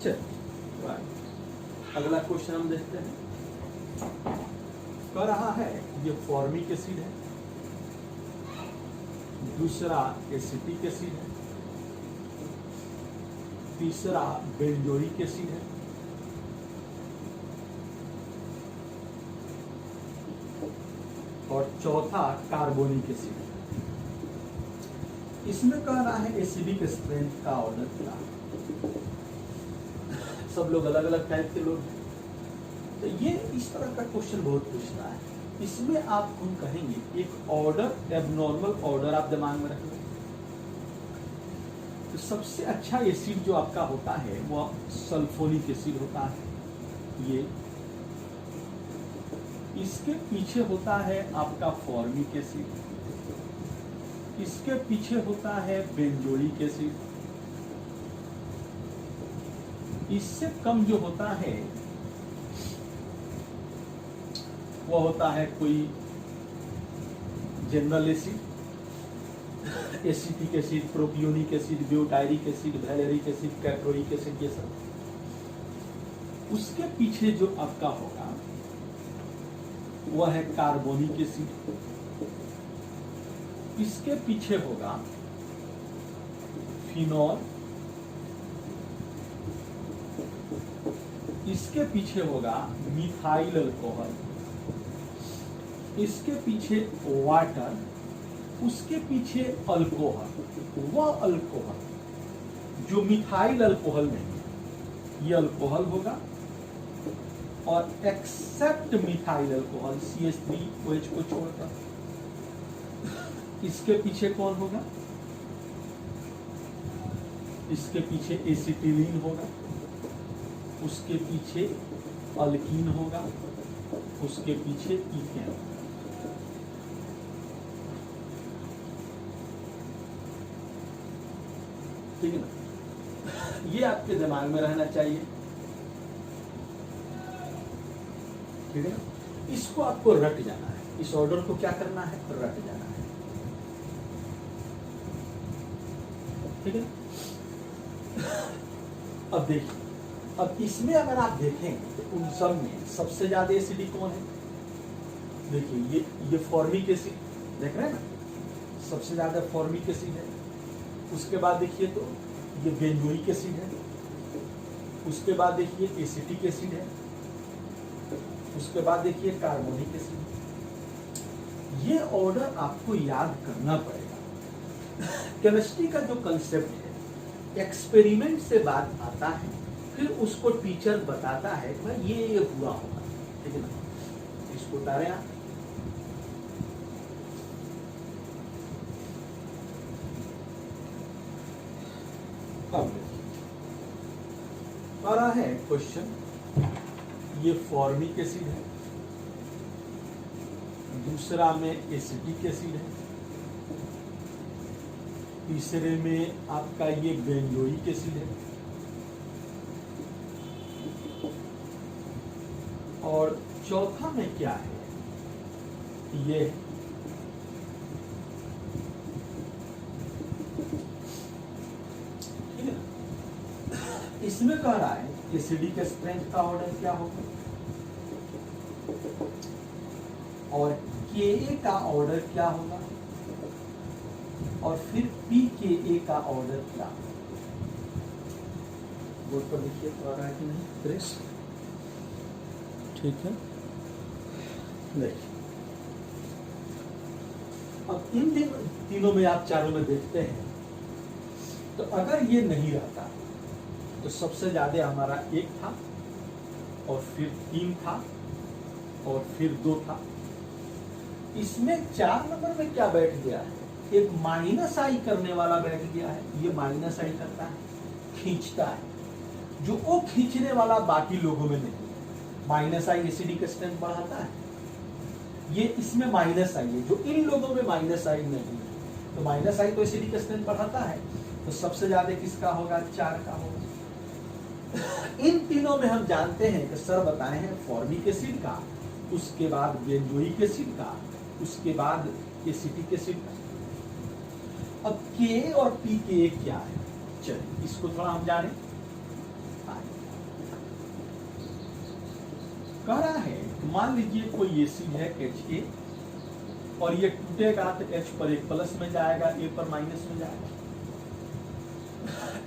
चलिए अगला क्वेश्चन हम देखते हैं। कह रहा है ये फॉर्मिक एसिड है, दूसरा एसिटिक एसिड है, तीसरा बेंजोइक एसिड है, और चौथा कार्बोनिक एसिड है। इसमें कह रहा है एसिडिक स्ट्रेंथ का ऑर्डर क्या है। सब लोग अलग अलग टाइप के लोग हैं, तो ये इस तरह का क्वेश्चन बहुत पूछता है। इसमें आप हम कहेंगे एक ऑर्डर, एबनॉर्मल ऑर्डर आप दिमाग में रखें। तो सबसे अच्छा एसिड जो आपका होता है वो सल्फोनिक एसिड होता है। ये इसके पीछे होता है आपका फॉर्मिक एसिड, इसके पीछे होता है बेंजोइक एसिड, इससे कम जो होता है वो होता है कोई general acid, acetic acid, propionic acid, butyric acid, valeric acid, caproic acid, ये सब। उसके पीछे जो आपका होगा वह है कार्बोनिक एसिड, इसके पीछे होगा फिनॉल, इसके पीछे होगा मिथाइल अल्कोहल, इसके पीछे वाटर, उसके पीछे अल्कोहल। वह अल्कोहल जो मिथाइल अल्कोहल नहीं है, ये अल्कोहल होगा, और एक्सेप्ट मिथाइल अल्कोहल CH3OH को छोड़कर इसके पीछे कौन होगा? इसके पीछे एसिटिलीन होगा, उसके पीछे अल्कीन होगा, उसके पीछे इथेन होगा। ठीक है ना? ये आपके दिमाग में रहना चाहिए। ठीक है ना? इसको आपको रट जाना है, इस ऑर्डर को क्या करना है? रट जाना है। ठीक है? अब देखिए, अब इसमें अगर आप देखें तो उन सब में सबसे ज्यादा एसिडिक कौन है? देखिए ये फॉर्मिक एसिड देख रहे हैं ना, सबसे ज्यादा फॉर्मिक एसिड है। उसके बाद देखिए तो ये बेंजोइक एसिड है, उसके बाद देखिए एसिटिक एसिड है, उसके बाद देखिए कार्बोनिक एसिड। ये ऑर्डर आपको याद करना पड़ेगा। केमिस्ट्री का जो कंसेप्ट है, एक्सपेरिमेंट से बात आता है, फिर उसको टीचर बताता है कि ये हुआ होगा। ठीक है ना? इसको उतारें आप। अब आ रहा है क्वेश्चन, ये फॉर्मिक एसिड है, दूसरा में एसिटिक एसिड है, तीसरे में आपका ये बेंजोइक एसिड है, और चौथा में क्या है? ये ठीक है। इसमें कह रहा है एसिडिक स्ट्रेंथ का ऑर्डर क्या होगा, और Ka का ऑर्डर क्या होगा, और फिर pKa का ऑर्डर क्या होगा। बोर्ड पर देखिए तो आ रहा है कि नहीं प्रेस? ठीक है, देखिए अब इन तीनों में आप चारों में देखते हैं, तो अगर ये नहीं रहता तो सबसे ज्यादा हमारा 1 था, और फिर 3 था, और फिर 2 था। इसमें 4 नंबर में क्या बैठ गया है? एक -I करने वाला बैठ गया है। ये -I करता है, खींचता है, जो वो खींचने वाला बाकी लोगों में नहीं है। -I एसिडिक स्ट्रेंथ बढ़ाता है, ये इसमें -I है, जो इन लोगों में -I नहीं है। तो -I तो एसिडिक स्ट्रेंथ बढ़ाता है, तो सबसे ज्यादा किसका होगा? 4 का होगा। इन तीनों में हम जानते हैं कि सर बताए हैं फॉर्मिक एसिड का, उसके बाद बेंजोइक एसिड का, उसके बाद एसिटिक एसिड का। अब Ka और pKa क्या है? चलिए इसको थोड़ा हम जाने। कह रहा है मान लीजिए कोई एसिड है HA और ये टूटेगा तो H पर एक प्लस में जाएगा, A पर माइनस में जाएगा।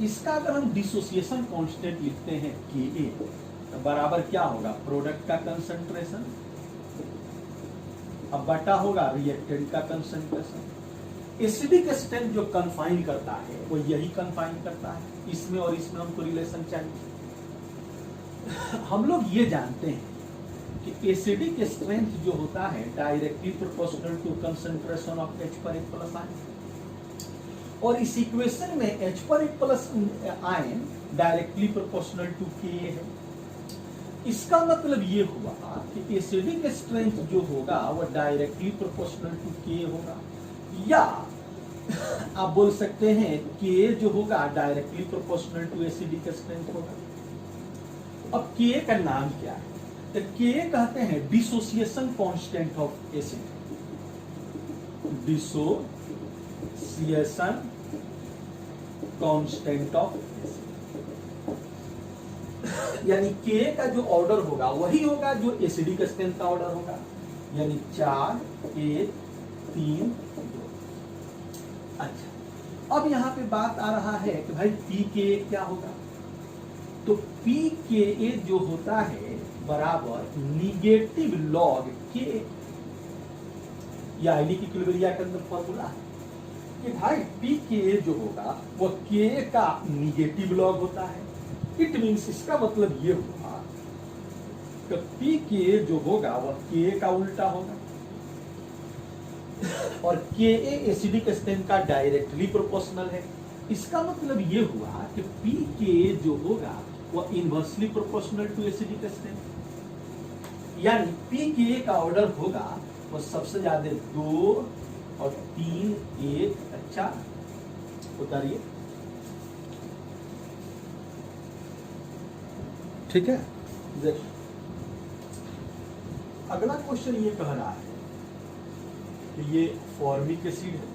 इसका अगर हम डिसोसिएशन कांस्टेंट लिखते हैं Ka तो बराबर क्या होगा, प्रोडक्ट का कंसंट्रेशन अब बटा होगा रिएक्टेंट का कंसंट्रेशन। एसिडिक स्ट्रेंथ जो कन्फाइन करता है वो यही कन्फाइन करता है, इसमें और इसमें हमको रिलेशन चाहिए। हम लोग ये जानते हैं कि एसिडिक स्ट्रेंथ जो होता है directly proportional to concentration of H पर एक प्लस आयन, और इस इक्वेशन में H पर एक plus ion directly proportional to Ka है। इसका मतलब ये हुआ कि एसिडिक स्ट्रेंथ जो होगा वो डायरेक्टली प्रोपोर्शनल टू Ka होगा, या आप बोल सकते हैं Ka जो होगा directly proportional to acidic strength होगा। अब Ka का नाम क्या है, तो Ka कहते हैं dissociation constant of acid, dissociation constant of acid, यानी Ka का जो ऑर्डर होगा वही होगा जो एसिडिक स्ट्रेंथ का ऑर्डर होगा, यानी 4 1 3 2। अच्छा, अब यहाँ पे बात आ रहा है कि भाई pKa क्या होगा, तो pKa जो होता है बराबर निगेटिव लॉग K, या आइडिक इक्विलिब्रियम के अंदर फॉर्मूला है कि भाई pKa जो होगा वो K का निगेटिव लॉग होता है। इट मीन्स इसका मतलब ये हुआ कि pKa जो होगा वह Ka का उल्टा होगा, और Ka एसिडिक स्ट्रेंथ का डायरेक्टली प्रोपोर्शनल है। इसका मतलब ये हुआ कि pKa जो होगा वह inversely proportional to acidic strength, यानी pKa का ऑर्डर होगा वो सबसे ज्यादा 2 और 3 1। अच्छा उतारिए, ठीक है। देखिए अगला क्वेश्चन ये कह रहा है कि ये फॉर्मिक एसिड है,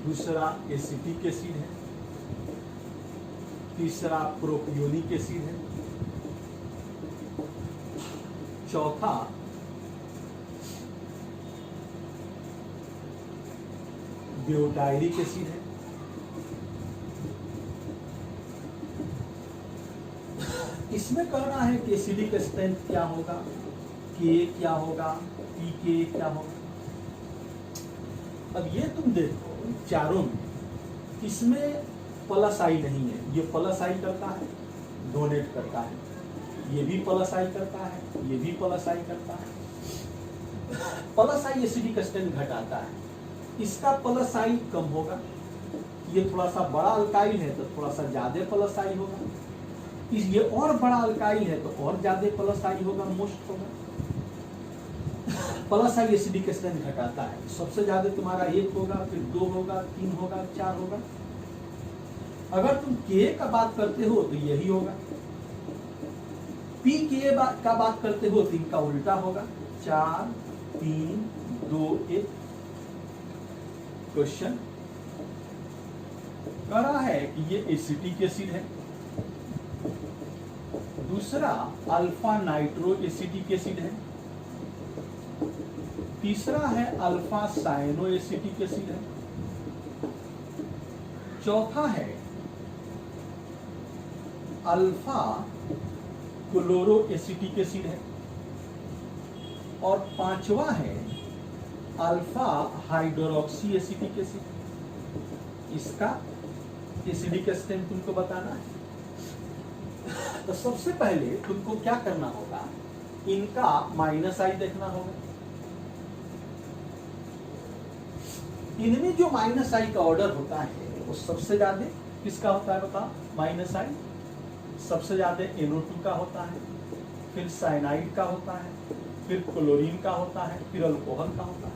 दूसरा एसिटिक एसिड है, तीसरा प्रोपियोनिक एसिड है, चौथा ब्यूटाइरिक एसिड है, इसमें कहना है कि एसिडिक स्ट्रेंथ क्या होगा, Ka क्या होगा, pKa क्या होगा। अब ये तुम देखो चारों में इसमें प्लस आई नहीं है, ये प्लस आई करता है डोनेट करता है, ये भी प्लस आई करता है, ये भी प्लस आई करता है। प्लस आई एसिडिक स्ट्रेंथ घटाता है, इसका प्लस आई कम होगा, ये थोड़ा सा बड़ा अल्काइल है तो थोड़ा सा ज्यादा प्लस आई होगा, ये और बड़ा अल्काइल है तो और ज्यादा प्लस आई होगा, मोस्ट होगा। प्लस आई एसिडिक स्ट्रेंथ घटाता है, सबसे ज्यादा तुम्हारा 1 होगा, फिर 2 होगा, 3 होगा, 4 होगा। अगर तुम Ka का बात करते हो तो यही होगा, pKa का बात करते हो तो इनका उल्टा होगा, 4 3 2 1। क्वेश्चन कह रहा है कि ये एसिटिक एसिड है, दूसरा अल्फा नाइट्रो एसिटिक एसिड है, तीसरा है अल्फा साइनो एसिटिक एसिड है, चौथा है अल्फा क्लोरो एसिटिक एसिड है, और पांचवा है अल्फा हाइड्रोक्सी एसिटिक एसिड। इसका एसिडिक स्ट्रेंथ तुमको बताना है। तो सबसे पहले तुमको क्या करना होगा, इनका माइनस आई देखना होगा। इनमें जो माइनस आई का ऑर्डर होता है वो सबसे ज्यादा किसका होता है बता, माइनस आई सबसे ज्यादा NO2 का होता है, फिर साइनाइड का होता है, फिर क्लोरीन का होता है, फिर अल्कोहल का होता है।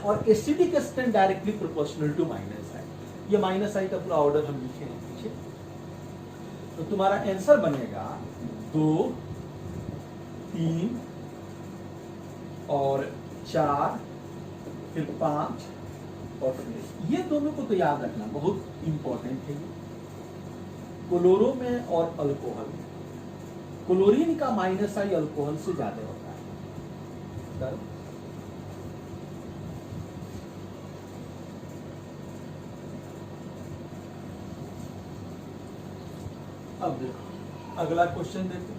और acidic strength directly proportional to minus I. ये माइनस आई का पूरा ऑर्डर हम लिखे हैं पीछे। तो तुम्हारा आंसर बनेगा 2 3 और 4 फिर 5 और फिर ये दोनों को तो याद रखना, बहुत इंपॉर्टेंट है ये, क्लोरो में और अल्कोहल में। क्लोरीन का माइनस आई अल्कोहल से ज्यादा होता है। अब देखो अगला क्वेश्चन देखो।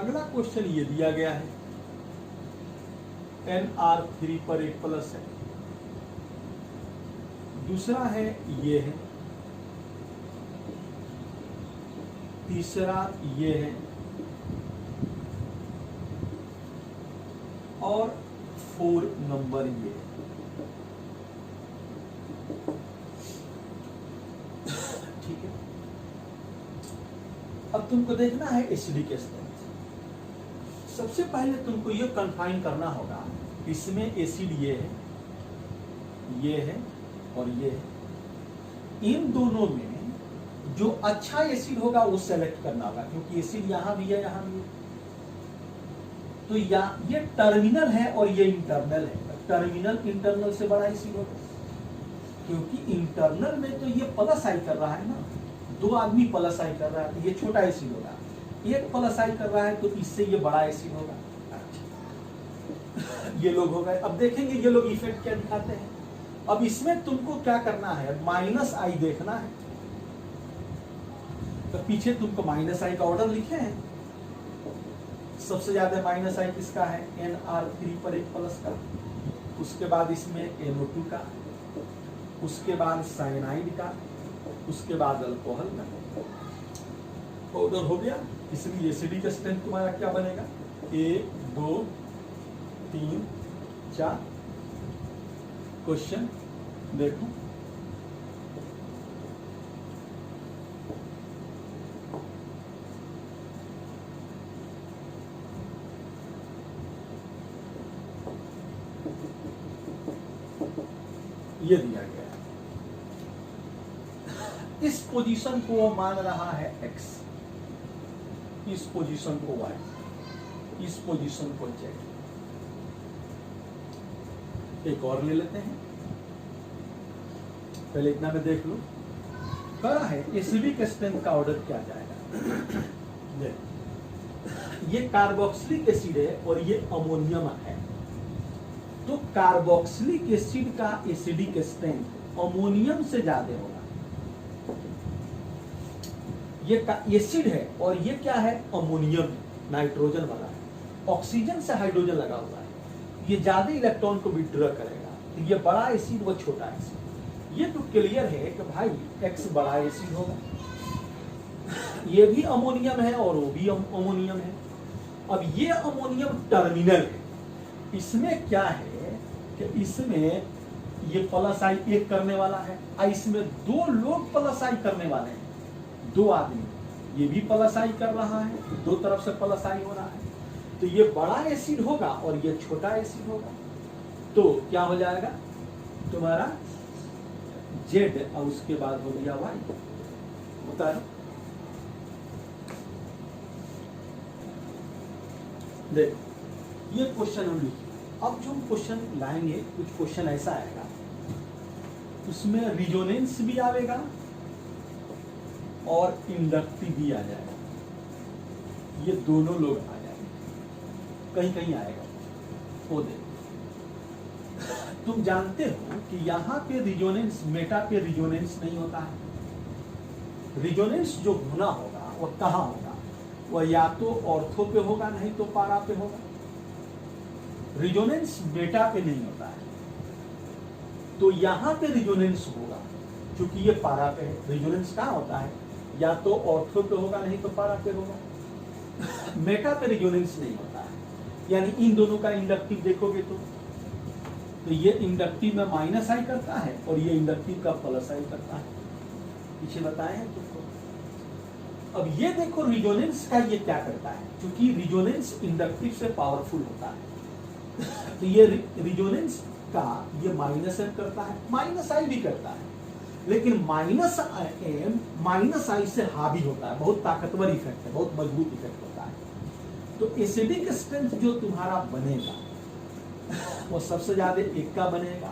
अगला क्वेश्चन ये दिया गया है, NR3 पर एक प्लस है, दूसरा है ये है, तीसरा ये है, और 4 नंबर ये है। ठीक है, अब तुमको देखना है एसिडिक स्ट्रेंथ। सबसे पहले तुमको ये कंफाइन करना होगा, इसमें एसिड ये है और ये है। इन दोनों में जो अच्छा एसिड होगा वो सेलेक्ट करना होगा, क्योंकि एसिड यहां भी है यहां भी है। तो ये टर्मिनल है और ये इंटरनल है। टर्मिनल इंटरनल से बड़ा एसिड होगा, क्योंकि इंटरनल में तो ये प्लस आई कर रहा है ना, 2 आदमी प्लस आई कर रहा है, तो ये छोटा एसिड होगा। एक प्लस आई कर रहा है तो इससे ये बड़ा एसिड होगा। ये लोग हो गए। अब देखेंगे ये लोग इफेक्ट क्या दिखाते हैं। अब इसमें तुमको क्या करना है, माइनस आई देखना है। तो पीछे तुमको माइनस आई का ऑर्डर लिखे हैं। सबसे ज्यादा माइनस आई किसका है, NR3 पर एक प्लस का, उसके बाद इसमें NO2 का, उसके बाद साइनाइड का, उसके बाद अल्कोहल का। ऑर्डर हो गया। इसलिए एसिडिक स्ट्रेंथ तुम्हारा क्या बनेगा, 1 2 3 4। क्वेश्चन देखो, ये दिया गया है। इस पोजीशन को वो मान रहा है x, इस पोजीशन को y, इस पोजीशन को z। एक और ले लेते हैं, पहले इतना में देख लो। कहा है एसिडिक स्ट्रेंथ का ऑर्डर क्या जाएगा। ये कार्बोक्सिलिक एसिड है और ये अमोनियम है। तो कार्बोक्सिलिक एसिड का एसिडिक स्ट्रेंथ अमोनियम से ज्यादा होगा। ये एसिड है और ये क्या है, अमोनियम, नाइट्रोजन वाला है, ऑक्सीजन से हाइड्रोजन लगा हुआ है। ये ज्यादा इलेक्ट्रॉन को विड्रॉ करेगा। तो ये बड़ा एसिड व छोटा एसिड। ये तो क्लियर है कि भाई एक्स बड़ा एसिड होगा। ये भी अमोनियम है और वो भी अमोनियम है। अब ये अमोनियम टर्मिनल है। इसमें क्या है कि इसमें ये प्लस आई एक करने वाला है, इसमें 2 लोग प्लस आई करने वाले हैं, 2 आदमी। ये भी प्लस आई कर रहा है, 2 तरफ से प्लस आई हो रहा है। तो ये बड़ा एसिड होगा और ये छोटा एसिड होगा। तो क्या हो जाएगा तुम्हारा Z और उसके बाद हो गया Y। होता है। देखो ये क्वेश्चन हम लिखे। अब जो क्वेश्चन लाएंगे, कुछ क्वेश्चन ऐसा आएगा, उसमें रिजोनेंस भी आएगा और इंडक्टिव भी आ जाएगा। ये दोनों लोग आ जाएंगे, कहीं कहीं आएगा वो देखो। तुम जानते हो कि यहाँ पे रिजोनेंस, मेटा पे रिजोनेंस नहीं होता है। रिजोनेंस जो होना होगा वो कहाँ होगा, वह या तो ऑर्थो पे होगा, नहीं तो पारा पे होगा। रिजोनेंस मेटा पे नहीं होता है। तो यहाँ पे रिजोनेंस होगा, क्योंकि ये पारा पे है। रिजोनेंस कहाँ होता है, या तो ऑर्थो पे होगा, नहीं तो पारा पे होगा। मेटा पे रिजोनेंस नहीं होता है। यानी इन दोनों का इंडक्टिव देखोगे तो ये इंडक्टिव में माइनस आई करता है और ये इंडक्टिव का प्लस आई करता है। पीछे बताए हैं तुमको। अब ये देखो रिजोनेंस का ये क्या करता है, क्योंकि रिजोनेंस इंडक्टिव से पावरफुल होता है। तो ये रिजोनेंस का ये माइनस एम करता है, माइनस आई भी करता है, लेकिन माइनस एम माइनस आई से हावी होता है। बहुत ताकतवर इफेक्ट है, बहुत मजबूत इफेक्ट होता है। तो एसिडिक स्ट्रेंथ जो तुम्हारा बनेगा वो सबसे ज्यादा 1 का बनेगा,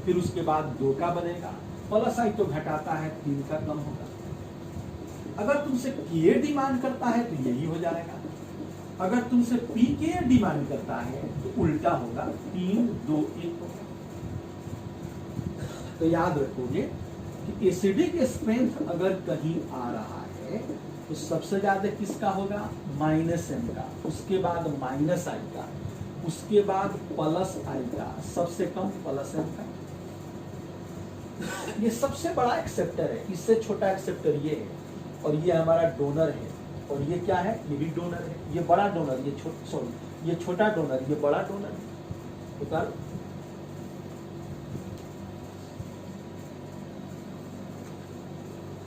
फिर उसके बाद 2 का बनेगा, प्लस आई तो घटाता है, 3 का कम होगा। अगर तुमसे के डिमांड करता है तो यही हो जाएगा, अगर तुमसे पी के डिमांड करता है तो उल्टा होगा, 3 2 1 होगा। तो याद रखोगे कि एसिडिक स्ट्रेंथ अगर कहीं आ रहा है तो सबसे ज्यादा किसका होगा, -m का, उसके बाद -i का, उसके बाद +i का, सबसे कम +m का। ये सबसे बड़ा एक्सेप्टर है, इससे छोटा एक्सेप्टर ये है, और ये हमारा डोनर है, और ये क्या है, ये भी डोनर है, ये बड़ा डोनर, ये छोटा डोनर, ये बड़ा डोनर है। उतार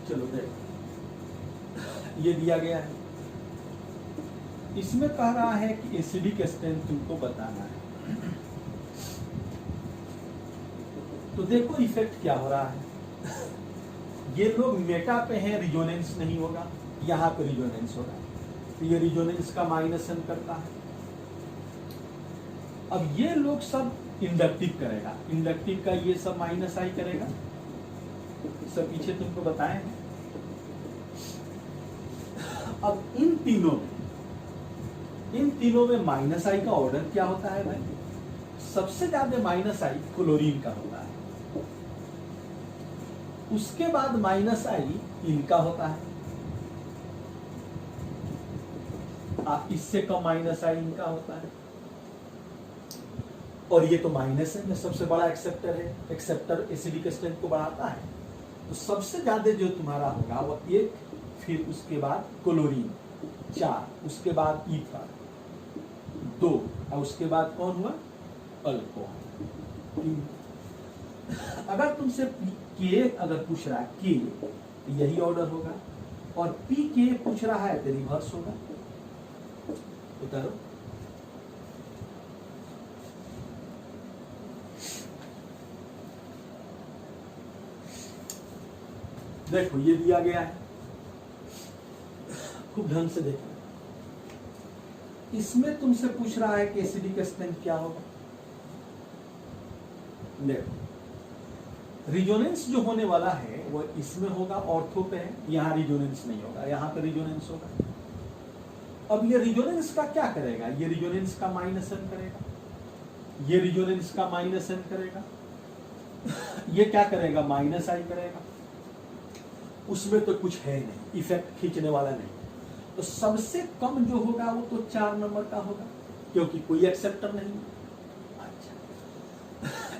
चलो देखो, ये दिया गया है, इसमें कह रहा है कि एसिडिक स्ट्रेंथ तुमको बताना है। तो देखो इफेक्ट क्या हो रहा है, ये लोग मेटा पे हैं, रिजोनेंस नहीं होगा, यहाँ पे रिजोनेंस होगा, तो ये रिजोनेंस का -m करता है। अब ये लोग सब इंडक्टिव करेगा, इंडक्टिव का ये सब -i करेगा, सब पीछे तुमको बताए हैं। अब इन तीनों में -i का ऑर्डर क्या होता है भाई, सबसे ज्यादा -i क्लोरीन का होता है, उसके बाद -i इनका होता है, इससे कम -i इनका होता है, और ये तो -m में सबसे बड़ा एक्सेप्टर है, एक्सेप्टर एसिडिक स्ट्रेंथ को बढ़ाता है। तो सबसे ज्यादा जो तुम्हारा होगा वो 1, फिर उसके बाद क्लोरीन 4, उसके बाद ईथर 2, और उसके बाद कौन हुआ, अल्कोहल। अगर तुमसे के अगर पूछ रहा है के, तो यही ऑर्डर होगा, और पी के पूछ रहा है तो रिवर्स होगा। उतारो, देखो ये दिया गया है, खूब ढंग से देखो, इसमें तुमसे पूछ रहा है कि एसिडिक स्ट्रेंथ क्या होगा। देखो रिजोनेंस जो होने वाला है वो इसमें होगा, ऑर्थो पे है, यहाँ रिजोनेंस नहीं होगा, यहाँ पे रिजोनेंस होगा। अब ये रिजोनेंस का क्या करेगा, ये रिजोनेंस का -m करेगा, ये रिजोनेंस का -m करेगा, ये क्या करेगा, -i करेगा, उसमें तो कुछ है नहीं, इफेक्ट खींचने वाला नहीं। तो सबसे कम जो होगा वो तो 4 नंबर का होगा, क्योंकि कोई एक्सेप्टर नहीं। अच्छा,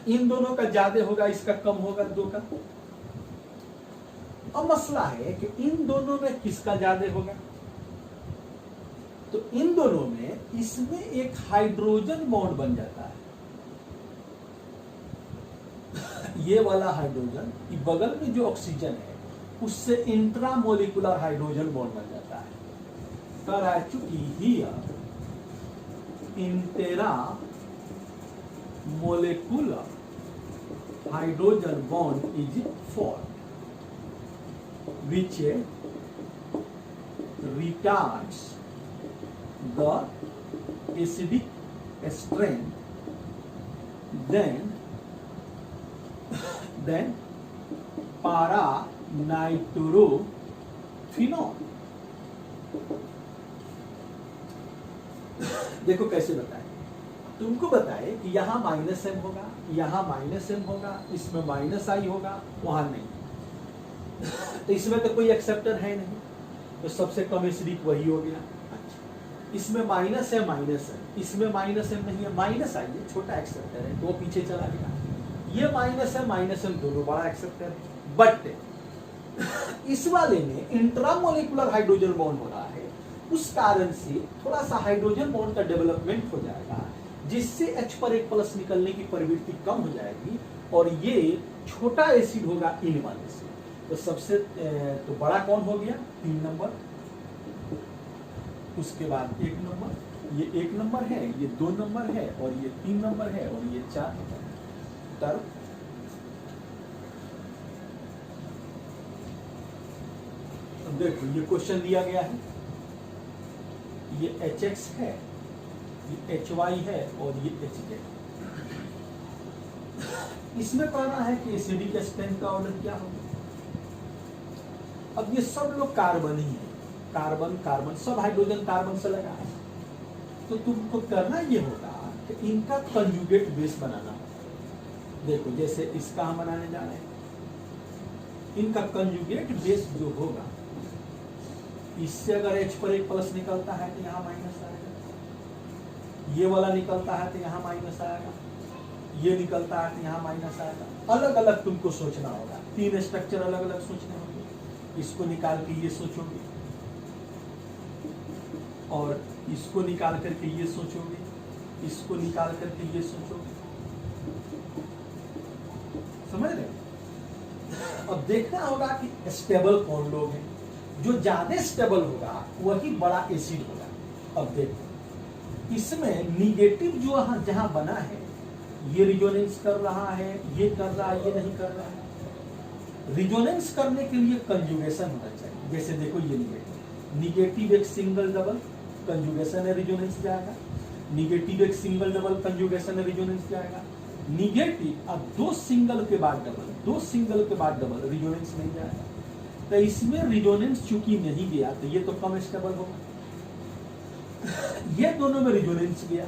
इन दोनों का ज्यादा होगा, इसका कम होगा 2 का। अब मसला है कि इन दोनों में किसका ज्यादा होगा, तो इन दोनों में इसमें एक हाइड्रोजन बॉन्ड बन जाता है, ये वाला हाइड्रोजन कि बगल में जो ऑक्सीजन है उससे इंट्रामोलिकुलर हाइड्रोजन बॉन्ड बन जाता है। कर आ चुकी here intramolecular hydrogen bond is form which retards the acidic strength, then para nitrophenol. देखो कैसे बताए, तुमको बताए कि यहाँ -m होगा, यहाँ -m होगा, इसमें -i होगा, वहां नहीं, तो इसमें तो कोई एक्सेप्टर है नहीं, तो सबसे कम एसिडिक वही हो गया। अच्छा, इसमें -m, इसमें -m नहीं है, -i है, छोटा एक्सेप्टर है, तो वो पीछे चला गया। ये -m दोनों बड़ा एक्सेप्टर है, बट इस वाले में इंट्रामोलिकुलर हाइड्रोजन बॉन्ड हो रहा है, उस कारण से थोड़ा सा हाइड्रोजन बॉन्ड का डेवलपमेंट हो जाएगा, जिससे H पर एक प्लस निकलने की प्रवृत्ति कम हो जाएगी, और ये छोटा एसिड होगा इन वाले से। तो सबसे तो बड़ा कौन हो गया, 3 नंबर, उसके बाद 1 नंबर, ये 1 नंबर है, ये 2 नंबर है, और ये 3 नंबर है, और ये 4 नंबर है। तर देखो ये क्वेश्चन दिया गया है, ये HX है, ये HY है, और ये HZ। इसमें कहना है कि एसिडिक स्ट्रेंथ का ऑर्डर क्या होगा। अब ये सब लोग कार्बन ही है, कार्बन कार्बन सब हाइड्रोजन कार्बन से लगा है। तो तुमको करना ये होगा कि इनका कंजुगेट बेस बनाना होगा। देखो जैसे इसका हम बनाने जा रहे हैं, इनका कंजुगेट बेस जो होगा, इससे अगर H पर एक प्लस निकलता है तो यहाँ माइनस आएगा, ये वाला निकलता है तो यहाँ माइनस आएगा, ये निकलता है तो यहाँ माइनस आएगा। अलग अलग तुमको सोचना होगा, 3 स्ट्रक्चर अलग अलग सोचने होंगे। इसको निकाल के ये सोचोगे, और इसको निकाल करके ये सोचोगे, इसको निकाल करके ये सोचोगे। समझ रहे? अब देखना होगा कि स्टेबल कौन लोग हैं। जो ज्यादा स्टेबल होगा वही बड़ा एसिड होगा। अब देखो इसमें निगेटिव जो जहां बना है, ये रिजोनेंस कर रहा है, ये कर रहा है, ये नहीं कर रहा है। रिजोनेंस करने के लिए कंजुगेशन होना चाहिए। जैसे देखो ये निगेटिव एक सिंगल डबल कंजुगेशन है, रिजोनेंस जाएगा। निगेटिव एक सिंगल डबल कंजुगेशन है, रिजोनेंस जाएगा। निगेटिव अब 2 सिंगल के बाद डबल, 2 सिंगल के बाद डबल, रिजोनेंस नहीं जाएगा। तो इसमें रिजोनेंस चूंकि नहीं गया तो ये तो कम स्टेबल होगा। ये दोनों में रिजोनेंस गया।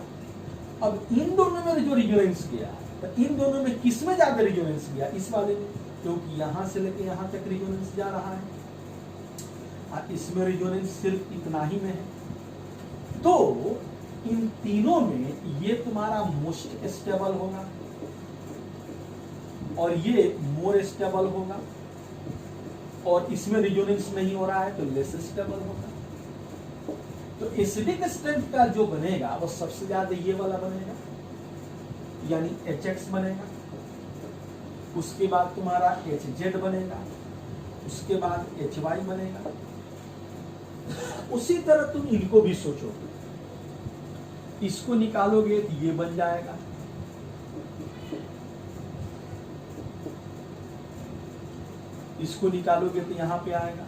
अब इन दोनों में जो रिजोनेंस गया, तो इन दोनों में किसमें ज्यादा रिजोनेंस गया? इस वाले में, क्योंकि यहां से लेके यहां तक रिजोनेंस जा रहा है, और इसमें रिजोनेंस सिर्फ इतना ही में है। तो इन तीनों में ये तुम्हारा मोस्ट स्टेबल होगा और ये मोर स्टेबल होगा, और इसमें रिजोनेंस नहीं हो रहा है तो लेस स्टेबल होगा। तो एसिडिक स्ट्रेंथ का जो बनेगा वो सबसे ज्यादा ये वाला बनेगा, यानी HX बनेगा। उसके बाद तुम्हारा HZ बनेगा, उसके बाद HY बनेगा। उसी तरह तुम इनको भी सोचोगे, इसको निकालोगे तो ये बन जाएगा, इसको निकालोगे तो यहाँ पे आएगा,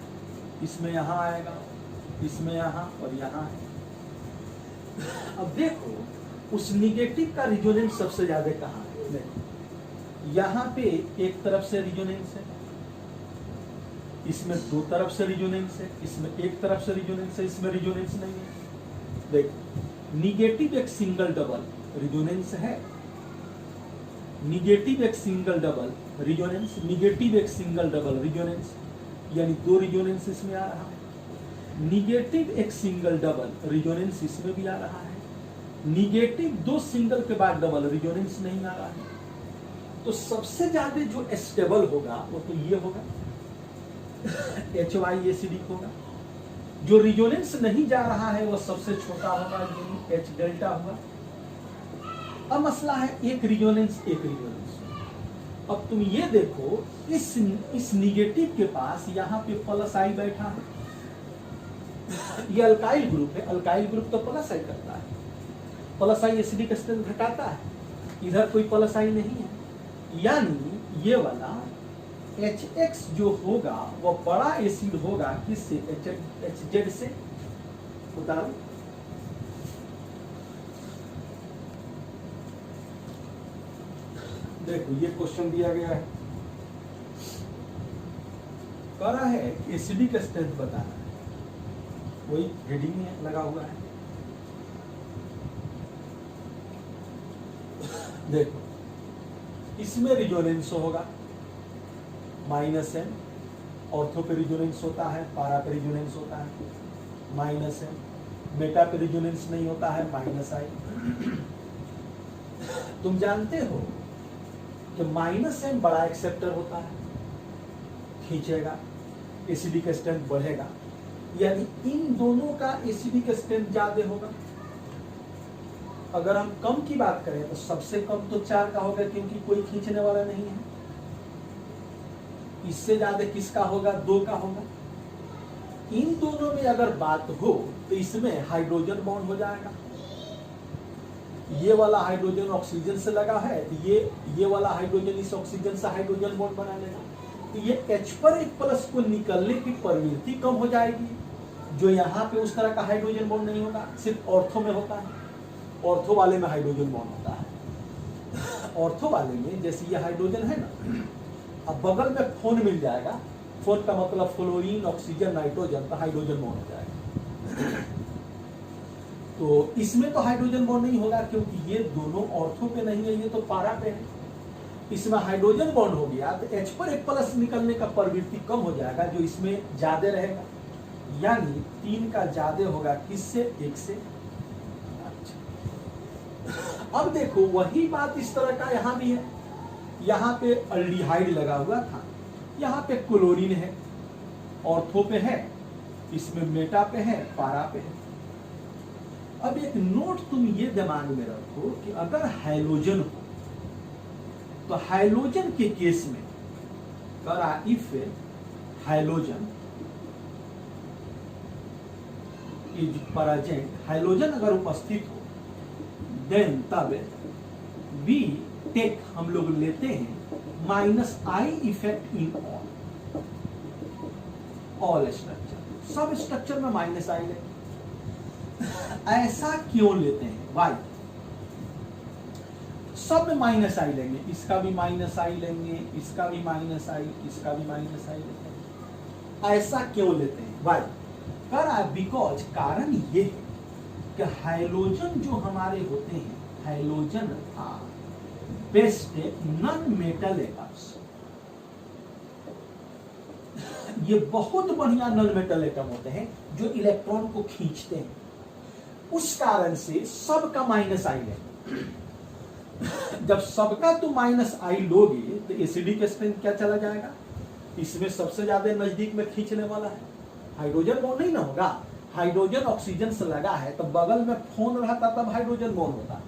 इसमें यहाँ आएगा, इसमें यहाँ और यहाँ है। अब देखो उस निगेटिव का रिजोनेंस सबसे ज्यादा कहाँ है? देखो यहाँ पे एक तरफ से रिजोनेंस है, इसमें 2 तरफ से रिजोनेंस है, इसमें एक तरफ से रिजोनेंस है, इसमें रिजोनेंस नहीं है। देखो निगेटिव एक सिंगल डबल रिजोनेंस है, निगेटिव एक सिंगल डबल रिजोनेंस, निगेटिव एक सिंगल डबल रिजोनेंस, यानी 2 रिजोनेंस इसमें आ रहा है। निगेटिव एक सिंगल डबल रिजोनेंस इसमें भी आ रहा है। निगेटिव 2 सिंगल के बाद डबल रिजोनेंस नहीं आ रहा है। तो सबसे ज्यादा जो स्टेबल होगा वो तो ये होगा, HY एसिडिक होगा। जो रिजोनेंस नहीं जा रहा है वो सबसे छोटा होगा, जो H डेल्टा होगा। अब मसला है एक रिजोनेंस एक रिजोनेंस। अब तुम ये देखो इस निगेटिव के पास यहाँ पे प्लस आई बैठा है, ये अल्काइल ग्रुप है, अल्काइल ग्रुप तो प्लस आई करता है, प्लस आई एसिडिक स्ट्रेंथ घटाता है, इधर कोई प्लस आई नहीं है, यानी ये वाला HX जो होगा वो बड़ा एसिड होगा किससे? HZ से। उतारो, देखो ये क्वेश्चन दिया गया है, कह रहा है एसिडिक स्ट्रेंथ बताना है, वही हेडिंग में लगा हुआ है। देखो इसमें रिजोनेंस होगा -M, ऑर्थो पे रिजोनेंस होता है, पारा पे रिजोनेंस होता है -M, मेटा पे रिजोनेंस नहीं होता है -I। तुम जानते हो कि -M बड़ा एक्सेप्टर होता है, खींचेगा, एसिडिक स्ट्रेंथ बढ़ेगा, यानी इन दोनों का एसिडिक स्ट्रेंथ ज्यादा होगा। अगर हम कम की बात करें तो सबसे कम तो 4 का होगा, क्योंकि कोई खींचने वाला नहीं है। इससे ज्यादा किसका होगा? 2 का होगा। इन दोनों में अगर बात हो तो इसमें हाइड्रोजन बॉन्ड हो जाएगा। ये वाला हाइड्रोजन ऑक्सीजन से लगा है, ये वाला हाइड्रोजन इस ऑक्सीजन से हाइड्रोजन बॉन्ड बना लेगा, तो ये H पर एक प्लस को निकलने की प्रवृत्ति कम हो जाएगी, जो यहाँ पे उस तरह का हाइड्रोजन बॉन्ड नहीं होगा, सिर्फ ऑर्थो में होता है। ऑर्थो वाले में हाइड्रोजन बॉन्ड होता है। ऑर्थो वाले में जैसे ये हाइड्रोजन है ना, अब बगल में फोन मिल जाएगा 4 का मतलब फ्लोरीन, ऑक्सीजन, नाइट्रोजन, तो हाइड्रोजन बॉन्ड हो जाएगा। तो इसमें तो हाइड्रोजन बॉन्ड नहीं होगा क्योंकि ये दोनों ऑर्थो पे नहीं है, ये तो पारा पे है। इसमें हाइड्रोजन बॉन्ड हो गया तो H पर एक प्लस निकलने का प्रवृत्ति कम हो जाएगा, जो इसमें ज्यादा रहेगा, यानी 3 का ज्यादा होगा किससे, 1 से। अच्छा, अब देखो वही बात इस तरह का यहां भी है। यहाँ पे अल्डिहाइड लगा हुआ था, यहाँ पे क्लोरीन है, ऑर्थो पे है, इसमें मेटा पे है, पारा पे है। अब एक नोट तुम ये दिमाग में रखो कि अगर हाइड्रोजन हो तो हाइड्रोजन के केस में करा if hydrogen is present, hydrogen अगर उपस्थित हो, देन तब वी टेक, हम लोग लेते हैं -I effect in all structure, सब स्ट्रक्चर में -I लेते। ऐसा क्यों लेते हैं, वाई? सब में -I लेंगे, इसका भी -I लेंगे, इसका भी -I, इसका भी -I लेते हैं। ऐसा क्यों लेते हैं, वाई? बिकॉज कारण ये है कि हाइड्रोजन जो हमारे होते हैं, hydrogen best non metal atoms, ये बहुत बढ़िया नॉन मेटल एटम होते हैं जो इलेक्ट्रॉन को खींचते हैं। उस कारण से सबका -I लेंगे। जब सबका तो -I लोगे तो एसिडिक स्ट्रेंथ क्या चला जाएगा, इसमें सबसे ज्यादा नजदीक में खींचने वाला है, हाइड्रोजन बॉन्ड नहीं ना होगा। हाइड्रोजन ऑक्सीजन से लगा है तो बगल में फोन रहता तब हाइड्रोजन बॉन्ड होता,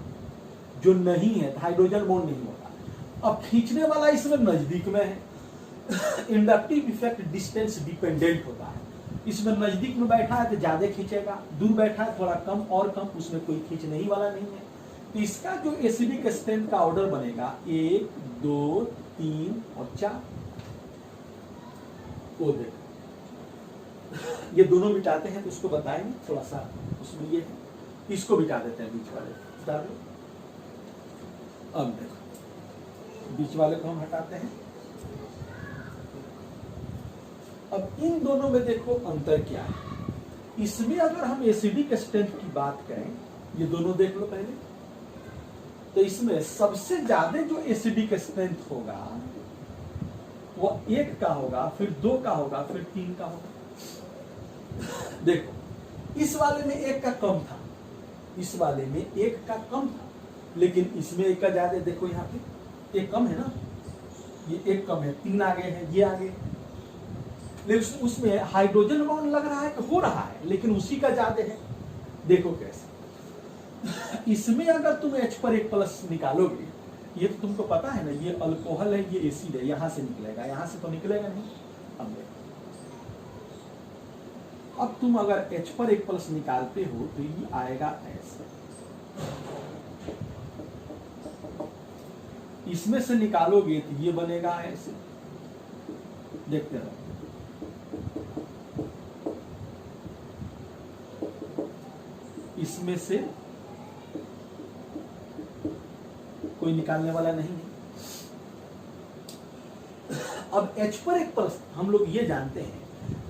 जो नहीं है तो हाइड्रोजन बॉन्ड नहीं होता। अब खींचने वाला इसमें नजदीक में है। इंडक्टिव इफेक्ट डिस्टेंस डिपेंडेंट होता है, इसमें नजदीक में बैठा है तो ज्यादा खींचेगा, दूर बैठा है थोड़ा कम और कम, उसमें कोई खींचने ही वाला नहीं है। तो इसका जो एसिडिक स्ट्रेंथ का ऑर्डर बनेगा 1, 2, 3 और 4। वो देखो ये दोनों मिटाते हैं तो उसको बताएंगे थोड़ा सा, उसमें ये है, इसको मिटा देते हैं बीच वाले, बता दो। अब देखो बीच वाले को हम हटाते हैं। अब इन दोनों में देखो अंतर क्या है। इसमें अगर हम एसिडिक स्ट्रेंथ की बात करें, ये दोनों देख लो पहले, तो इसमें सबसे ज्यादा जो एसिडिक स्ट्रेंथ होगा वो 1 का होगा, फिर 2 का होगा, फिर 3 का होगा। देखो इस वाले में 1 का कम था, इस वाले में 1 का कम था, लेकिन इसमें 1 का ज्यादा। देखो यहाँ पे 1 कम है ना, ये 1 कम है, 3 आगे है, ये आगे। लेकिन उसमें हाइड्रोजन बॉन्ड लग रहा है कि हो रहा है, लेकिन उसी का ज्यादा है। देखो कैसे, इसमें अगर तुम H पर एक प्लस निकालोगे, ये तो तुमको पता है ना, ये अल्कोहल है, ये एसिड है, यहां से निकलेगा, यहां से तो निकलेगा नहीं। अब देखो, अब तुम अगर H पर एक प्लस निकालते हो तो ये आएगा ऐसे, इसमें से निकालोगे तो ये बनेगा ऐसे। देखते रहो, इसमें से कोई निकालने वाला नहीं है। अब H पर एक प्लस, हम लोग ये जानते हैं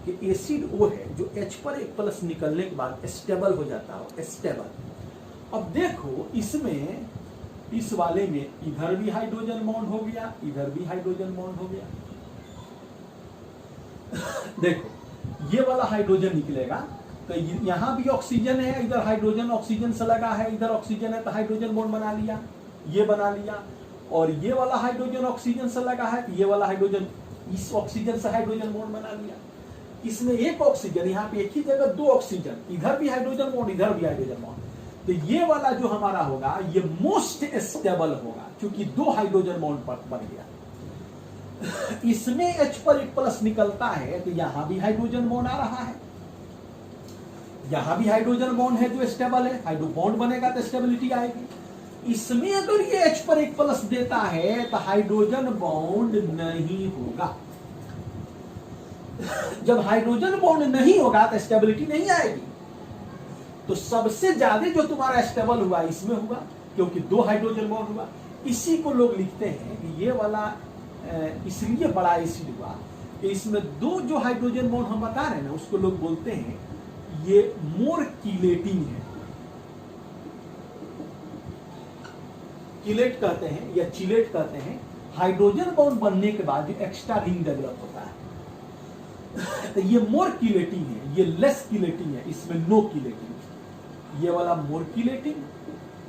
कि एसिड वो है जो H पर एक प्लस निकलने के बाद स्टेबल हो जाता है, स्टेबल। अब देखो इसमें, इस वाले में इधर भी हाइड्रोजन बॉन्ड हो गया, इधर भी हाइड्रोजन बॉन्ड हो गया। देखो ये वाला हाइड्रोजन निकलेगा तो यहां भी ऑक्सीजन है, इधर हाइड्रोजन ऑक्सीजन से लगा है, इधर ऑक्सीजन है तो हाइड्रोजन बॉन्ड बना लिया, ये बना लिया। और ये वाला हाइड्रोजन ऑक्सीजन से लगा है तो ये वाला हाइड्रोजन इस ऑक्सीजन से हाइड्रोजन बॉन्ड बना लिया। इसमें एक ऑक्सीजन, यहाँ पे एक ही जगह 2 ऑक्सीजन, इधर भी हाइड्रोजन बॉन्ड, इधर भी हाइड्रोजन बॉन्ड। तो ये वाला जो हमारा होगा ये मोस्ट स्टेबल होगा, क्योंकि 2 हाइड्रोजन बॉन्ड बन गया। इसमें H पर एक प्लस निकलता है तो यहां भी हाइड्रोजन बॉन्ड आ रहा है, यहां भी हाइड्रोजन बॉन्ड है जो स्टेबल है, हाइड्रो बॉन्ड बनेगा तो स्टेबिलिटी आएगी। इसमें अगर ये H पर एक प्लस देता है तो हाइड्रोजन बॉन्ड नहीं होगा। जब हाइड्रोजन बॉन्ड नहीं होगा तो स्टेबिलिटी नहीं आएगी। तो सबसे ज्यादा जो तुम्हारा स्टेबल हुआ इसमें हुआ, क्योंकि 2 हाइड्रोजन बॉन्ड हुआ। इसी को लोग लिखते हैं कि ये वाला इसलिए बड़ा एसिड हुआ इसमें दो जो हाइड्रोजन बॉन्ड हम बता रहे हैं ना, उसको लोग बोलते हैं ये मोर कीलेटिंग है, कीलेट कहते हैं या चिलेट कहते हैं। हाइड्रोजन बॉन्ड बनने के बाद जो एक्स्ट्रा रिंग डेवलप होता है तो ये मोर कीलेटिंग है, ये लेस कीलेटिंग है, इसमें नो कीलेटिंग। ये वाला मोर कीलेटिंग,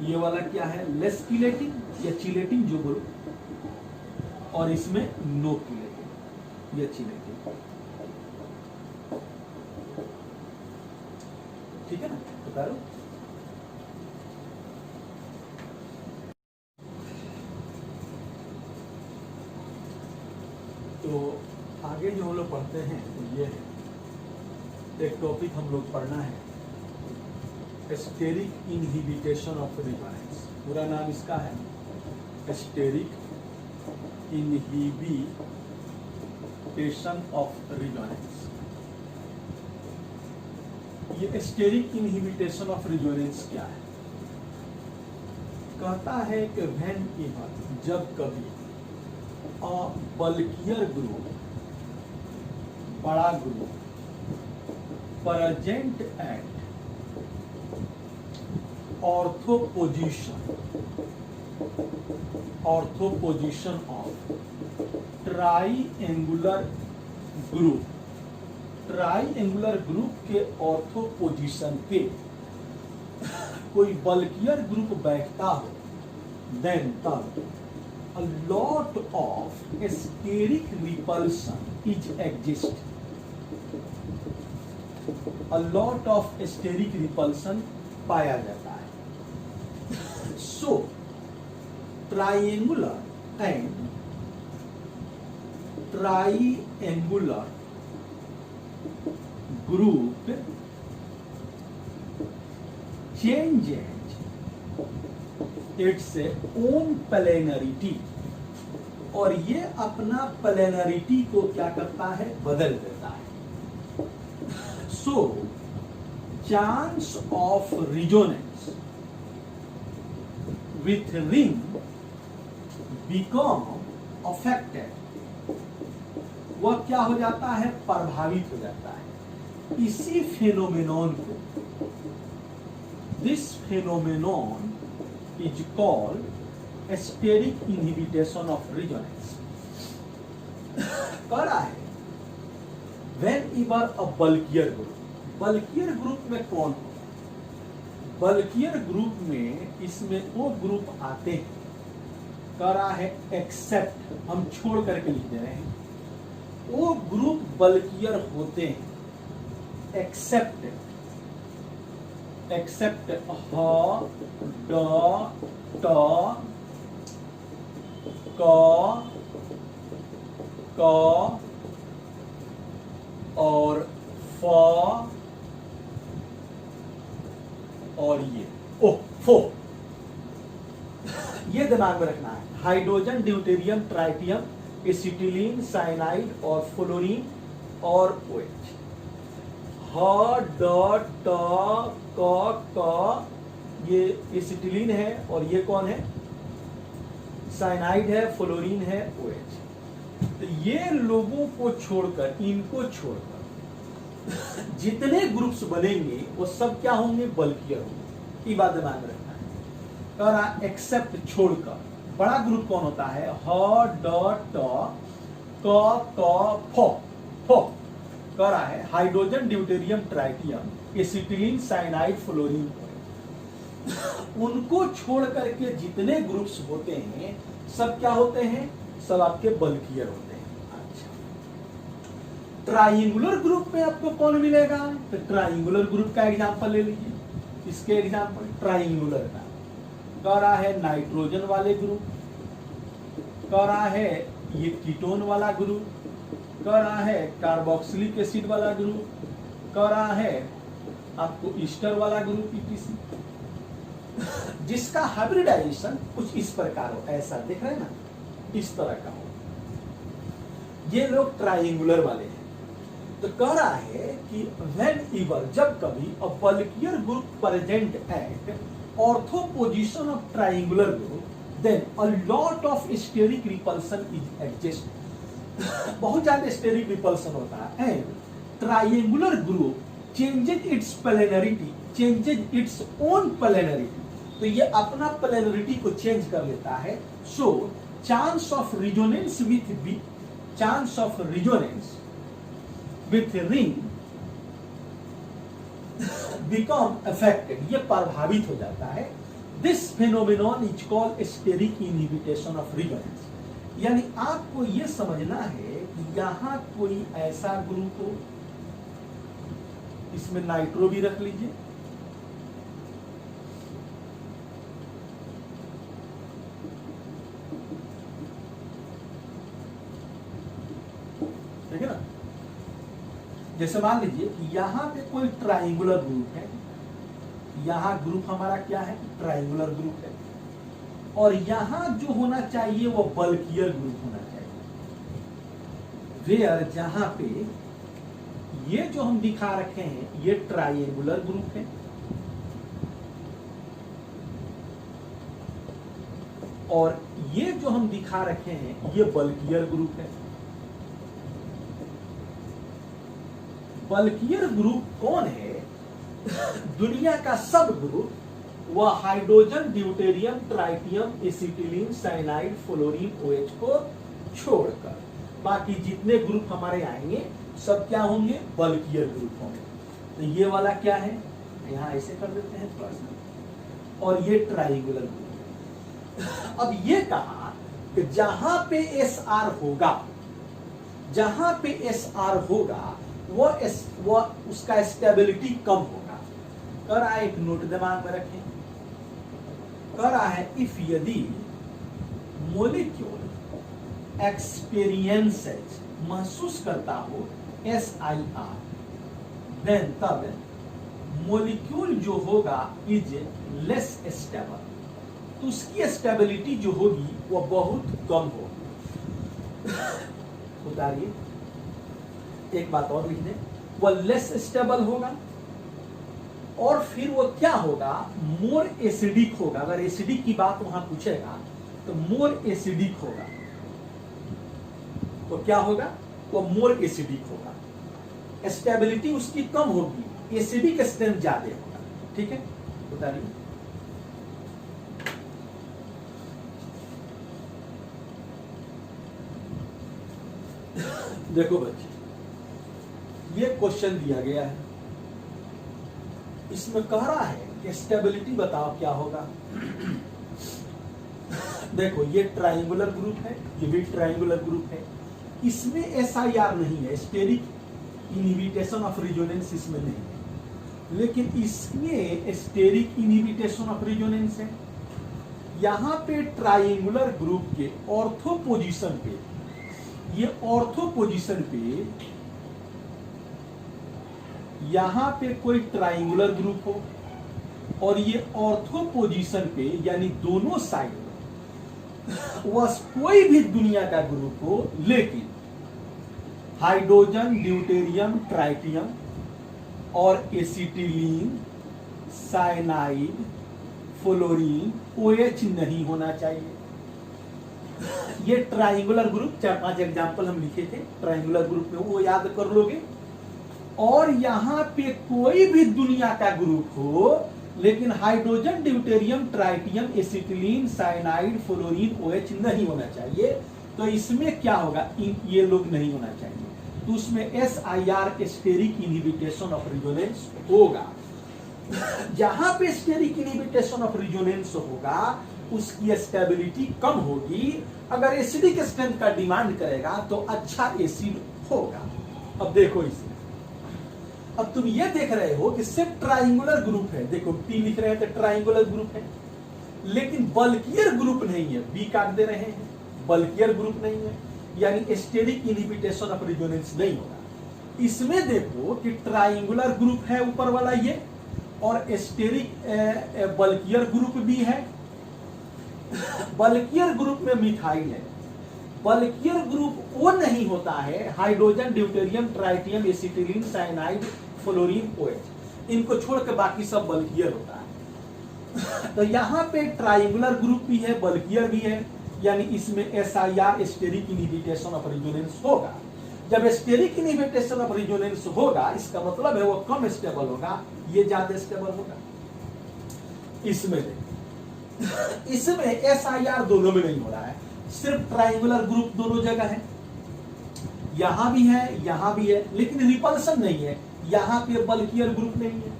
ये वाला क्या है, लेस कीलेटिंग या चिलेटिंग जो बोलो, और इसमें नो कीलेटिंग या चिलेटिंग। ठीक है ना, बता रहा हूं। तो आगे जो हम लोग पढ़ते हैं तो ये है, एक टॉपिक हम लोग पढ़ना है स्टेरिक इनहिबिटेशन ऑफ रिजोनेंस। पूरा नाम इसका है स्टेरिक इनहिबिटेशन ऑफ रिजोनेंस। ये स्टेरिक इनहिबिटेशन ऑफ रिजोनेंस क्या है? कहता है कि व्हेन एवर, जब कभी बल्कियर ग्रुप, बड़ा group present at ortho position of triangular group, triangular group के ऑर्थोपोजिशन पे कोई बल्कियर ग्रुप बैठता हो, देन तब a lot of steric repulsion is exist. A lot of steric repulsion पाया जाता है। So triangular and triangular group changes it's own planarity, और ये अपना प्लेनरिटी को क्या करता है, बदल देता है। So chance of resonance with ring become affected, वह क्या हो जाता है, प्रभावित हो जाता है। इसी फेनोमेनॉन को, this फेनोमेनॉन is called steric inhibition of resonance। कह रहा है whenever a bulkier group, bulkier group में कौन होगा, बल्कियर ग्रुप में इसमें वो ग्रुप आते हैं, कह रहा है एक्सेप्ट, हम छोड़ करके लिख दे रहे हैं, वो ग्रुप बल्कियर होते हैं एक्सेप्ट एक्सेप्ट ह ड ट क क और फ और ये ओ फो, ये दिमाग में रखना है। Hydrogen, deuterium, tritium, acetylene, cyanide और फ्लोरीन और OH। ह ड ट क ये एसिटिलीन है और ये कौन है, साइनाइड है, फ्लोरीन है, OH। तो ये लोगों को छोड़कर, इनको छोड़कर जितने ग्रुप्स बनेंगे वो सब क्या होंगे, बल्कियर होंगे। ये बात दिमाग में रखना है। कह रहा एक्सेप्ट, छोड़कर, बड़ा ग्रुप कौन होता है, ह ड ट क फ फ, कह रहा है hydrogen, deuterium, tritium, acetylene, cyanide, fluorine, उनको छोड़ करके जितने ग्रुप्स होते हैं सब क्या होते हैं, सब आपके बल्कियर होते हैं। अच्छा, ट्राइंगुलर ग्रुप में आपको कौन मिलेगा, तो ट्राइंगुलर ग्रुप का एग्जांपल ले लीजिए। इसके एग्जांपल ट्राइंगुलर का कह रहा है नाइट्रोजन वाले ग्रुप, कह रहा है ये कीटोन वाला ग्रुप, कह रहा है कार्बोक्सिलिक एसिड वाला ग्रुप, कह रहा है आपको ईस्टर वाला ग्रुप ETC, जिसका हाइब्रिडाइजेशन कुछ इस प्रकार हो, ऐसा देख रहे हैं ना, इस तरह का हो। ये लोग ट्राइंगुलर वाले हैं। तो कह रहा है कि व्हेनेवर, जब कभी a bulkier group present at ortho position of triangular group, then a lot of steric repulsion is adjust. बहुत ज्यादा स्टेरिक रिपल्सन होता है, and triangular group changes its planarity, changes its own planarity, तो ये अपना planarity को change कर लेता है। So chance of resonance with chance of resonance with ring become affected, ये प्रभावित हो जाता है। This phenomenon is called steric inhibition of resonance. यानी आपको ये समझना है कि यहां कोई ऐसा ग्रुप हो, इसमें नाइट्रो भी रख लीजिए, ठीक है ना। जैसे मान लीजिए कि यहां पे कोई ट्राइंगुलर ग्रुप है, यहां ग्रुप हमारा क्या है, ट्राइंगुलर ग्रुप है, और यहां जो होना चाहिए वो बल्कियर ग्रुप होना चाहिए। वेयर जहां पे ये जो हम दिखा रखे हैं ये ट्राइंगुलर ग्रुप है, और ये जो हम दिखा रखे हैं ये बल्कियर ग्रुप है। बल्कियर ग्रुप कौन है? दुनिया का सब ग्रुप, वह hydrogen, deuterium, tritium, acetylene, cyanide, fluorine, OH को छोड़कर बाकी जितने ग्रुप हमारे आएंगे सब क्या होंगे? बल्कियर ग्रुप होंगे। तो ये वाला क्या है, यहां ऐसे कर देते हैं थोड़ा सा, और ये ट्राइंगुलर ग्रुप। अब ये कहा कि जहां पे SR होगा, जहां पे SR होगा वो उसका स्टेबिलिटी कम होगा। कह रहा है, एक नोट दिमाग में रखें, कह रहा है इफ यदि मोलिक्यूल एक्सपीरियंसेस महसूस करता हो SIR, देन तब मोलिक्यूल जो होगा इज लेस स्टेबल, तो उसकी स्टेबिलिटी जो होगी वो बहुत कम होगी। उतारिए, एक बात और लिख दें, वो लेस स्टेबल होगा, और फिर वो क्या होगा? मोर एसिडिक होगा। अगर एसिडिक की बात वहां पूछेगा तो मोर एसिडिक होगा। तो क्या होगा? वो मोर एसिडिक होगा, स्टेबिलिटी उसकी कम होगी, एसिडिक स्ट्रेंथ ज्यादा होगा। ठीक है, बताइए। देखो बच्चे, ये क्वेश्चन दिया गया है, इसमें कह रहा है कि स्टेबिलिटी बताओ क्या होगा। देखो, ये ट्राइंगुलर ग्रुप है, ये भी ट्राइंगुलर ग्रुप है, इसमें SIR नहीं है, स्टेरिक इनहिबिशन ऑफ रिजोनेंस इसमें नहीं है, लेकिन इसमें स्टेरिक इनहिबिशन ऑफ रिजोनेंस है। यहां पे ट्राइंगुलर ग्रुप के ऑर्थो पोजीशन पे, ये ऑर्थो पोजीशन पे यहां पे कोई ट्राइंगुलर ग्रुप हो, और ये ऑर्थो पोजीशन पे यानी दोनों साइड वह कोई भी दुनिया का ग्रुप हो, लेकिन हाइड्रोजन, ड्यूटेरियम, ट्राइटियम और एसिटिलीन, साइनाइड, फ्लोरीन, OH नहीं होना चाहिए। ये ट्राइंगुलर ग्रुप, 4-5 एग्जाम्पल हम लिखे थे ट्राइंगुलर ग्रुप में, वो याद कर लोगे। और यहां पे कोई भी दुनिया का ग्रुप हो, लेकिन hydrogen, deuterium, tritium, acetylene, cyanide, fluorine, OH नहीं होना चाहिए, तो इसमें क्या होगा? ये लोग नहीं होना चाहिए, तो उसमें SIR steric inhibition of resonance होगा। जहां पे स्टेरिक इनहिबिशन ऑफ रिजोनेंस होगा उसकी स्टेबिलिटी कम होगी। अगर एसिडिक स्ट्रेंथ का डिमांड करेगा तो अच्छा एसिड होगा। अब देखो इसे, अब तुम ये देख रहे हो कि सिर्फ ट्राइंगुलर ग्रुप है, देखो T लिख रहे हैं तो ट्राइंगुलर ग्रुप है, लेकिन बल्कियर ग्रुप नहीं है, B काट दे रहे हैं, बल्कियर ग्रुप नहीं है, यानी स्टेरिक इनहिबिशन ऑफ रिजोनेंस नहीं होगा। इसमें देखो कि ट्राइंगुलर ग्रुप है ऊपर वाला ये, और स्टेरिक बल्कियर ग्रुप भी है। बल्कियर ग्रुप में मिथाइल है, बल्कियर ग्रुप वो नहीं होता है hydrogen, deuterium, tritium, acetylene, cyanide, fluorine, OH, इनको छोड़ के बाकी सब बल्कियर होता है। तो यहाँ पे ट्राइंगुलर ग्रुप भी है, बल्कियर भी है, यानी इसमें SIR steric inhibitation of resonance होगा। जब स्टेरिक इनहिबिटेशन ऑफ रेजोनेंस होगा इसका मतलब है वो कम स्टेबल होगा, ये ज्यादा स्टेबल होगा। इसमें SIR दोनों में नहीं हो रहा है, सिर्फ ट्राइंगुलर ग्रुप दोनों जगह है, यहां भी है, लेकिन रिपल्सन नहीं है, यहां पे बल्कियर ग्रुप नहीं है।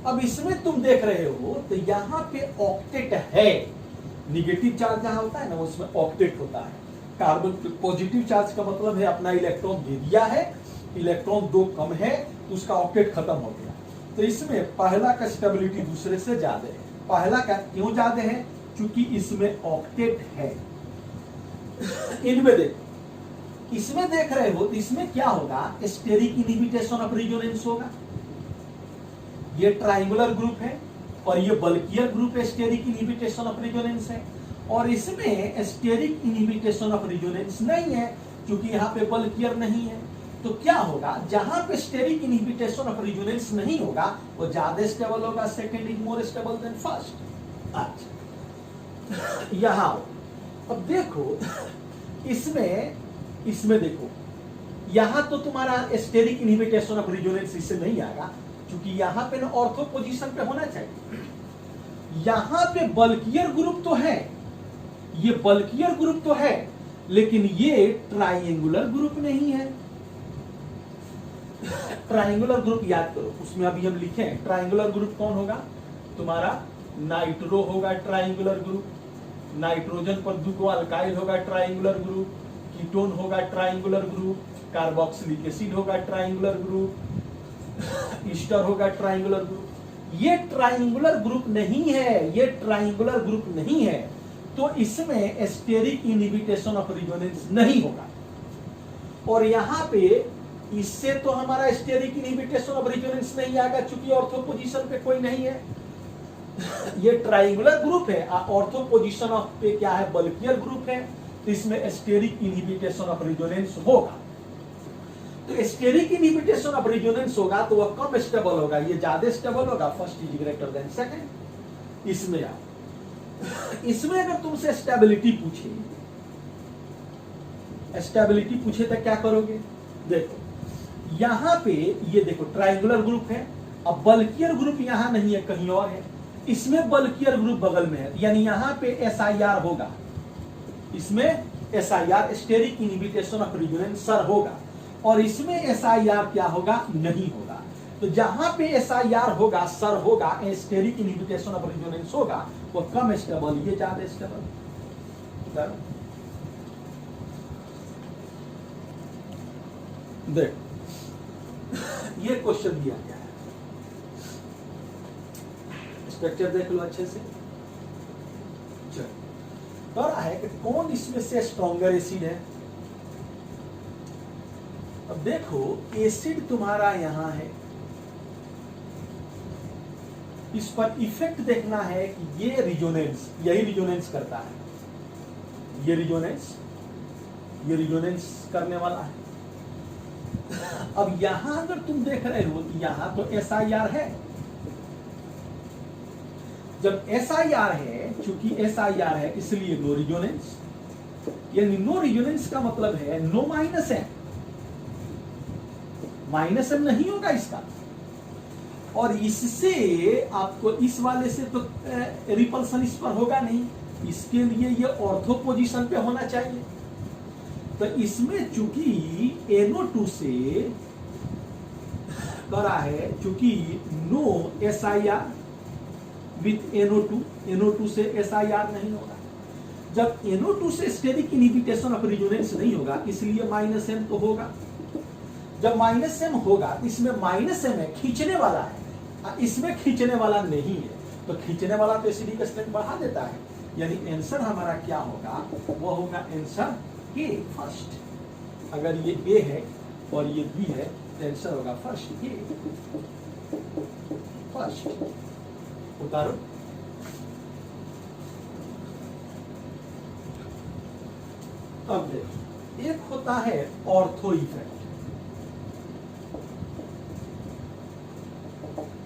अब इसमें तुम देख रहे हो तो यहां पे ऑक्टेट है, निगेटिव चार्ज जहां होता है ना उसमें ऑक्टेट होता है। कार्बन पॉजिटिव चार्ज का मतलब है अपना इलेक्ट्रॉन दे दिया है, इलेक्ट्रॉन 2 कम है तो उसका ऑक्टेट खत्म हो गया। तो इसमें पहला का स्टेबिलिटी दूसरे से ज्यादा है। पहला का क्यों ज्यादा है? क्योंकि इसमें ऑक्टेट है। इनमें देखो, इसमें देख रहे हो तो इसमें क्या होगा, स्टेरिक इनहिबिटेशन ऑफ रेजोनेंस होगा। ये ट्राइंगुलर ग्रुप है और ये bulkier group steric inhibitation of resonance है, और इसमें स्टेरिक इनहिबिटेशन ऑफ रेजोनेंस नहीं है क्योंकि यहाँ पे बल्कियर नहीं है। तो क्या होगा, जहां पे स्टेरिक इनहिबिटेशन ऑफ रेजोनेंस नहीं होगा वो ज्यादा स्टेबल होगा, second is more stable then first. अच्छा, यहां अब देखो इसमें देखो, यहां तो तुम्हारा स्टेरिक इनहिबिटेशन ऑफ रेजोनेंस इससे नहीं आएगा क्योंकि यहां पे ना ऑर्थो पोजीशन पे होना चाहिए। यहां पे बल्कियर ग्रुप तो है, ये बल्कियर ग्रुप तो है, लेकिन ये ट्राइंगुलर ग्रुप नहीं है। ट्राइंगुलर ग्रुप याद करो, उसमें अभी हम लिखे हैं ट्राइंगुलर ग्रुप कौन होगा, तुम्हारा नाइट्रो होगा ट्राइंगुलर ग्रुप, नाइट्रोजन पर 2 अल्काइल होगा ट्राइंगुलर ग्रुप, कीटोन होगा ट्राइंगुलर ग्रुप, कार्बोक्सिलिक एसिड होगा ट्राइंगुलर ग्रुप, ईस्टर होगा ट्राइंगुलर ग्रुप। ये ट्राइंगुलर ग्रुप नहीं है, ये ट्राइंगुलर ग्रुप नहीं है, तो इसमें स्टेरिक इनहिबिटेशन ऑफ रेजोनेंस नहीं होगा। और यहां पे इससे तो हमारा स्टेरिक इनहिबिटेशन ऑफ रेजोनेंस नहीं आएगा क्योंकि ऑर्थो पोजीशन पे कोई नहीं है। ये ट्राइंगुलर ग्रुप है, ऑर्थो पोजीशन ऑफ पे क्या है, बल्कियर ग्रुप है, तो इसमें स्टेरिक इनहिबिटेशन ऑफ रेजोनेंस होगा। तो स्टेरिक इनहिबिटेशन ऑफ रेजोनेंस होगा तो वह कम स्टेबल होगा, ये ज्यादा स्टेबल होगा, first is greater than second. इसमें अगर तुमसे स्टेबिलिटी पूछे तो क्या करोगे, देखो यहां पे ये देखो ट्राइंगुलर ग्रुप है, अब बल्कियर ग्रुप यहां नहीं है, कहीं और है, इसमें बल्कियर ग्रुप बगल में है, यानी यहां पे SIR होगा, इसमें SIR steric inhibitation of resonance होगा, और इसमें SIR क्या होगा, नहीं होगा। तो जहां पे SIR होगा, सर होगा, स्टेरिक इनहिबिटेशन ऑफ रेजोनेंस होगा, वो कम स्टेबल, ये ज्यादा स्टेबल। देखो ये क्वेश्चन दिया गया है, स्ट्रक्चर देख लो अच्छे से। कह रहा है कि कौन इसमें से स्ट्रॉन्गर एसिड है। अब देखो एसिड तुम्हारा यहां है, इस पर इफेक्ट देखना है कि ये रिजोनेंस, यही रिजोनेंस करता है, ये रिजोनेंस करने वाला है। अब यहां अगर तुम देख रहे हो तो यहां तो SIR है, जब SIR है, चूंकि SIR है इसलिए नो रिजोनेंस, यानी नो रिजोनेंस का मतलब है no minus M, minus M नहीं होगा इसका, और इससे आपको इस वाले से तो रिपल्सन इस पर होगा नहीं, इसके लिए ये ऑर्थो पोजीशन पे होना चाहिए। तो इसमें चूंकि NO2 से करा है, चूंकि नो SIR विथ NO2 से SIR नहीं होगा, जब NO2 से स्टेरिक इनहिबिटेशन ऑफ रेजोनेंस नहीं होगा इसलिए माइनस M तो होगा। जब माइनस M होगा तो इसमें माइनस M है, खींचने वाला है, इसमें खींचने वाला नहीं है, तो खींचने वाला तो एसिडिक स्ट्रेंथ बढ़ा देता है, यानी आंसर हमारा क्या होगा, वो होगा आंसर A फर्स्ट। अगर ये A है और ये B है तो आंसर होगा फर्स्ट A, फर्स्ट। उतारो, अब देखो एक होता है ऑर्थो इफेक्ट।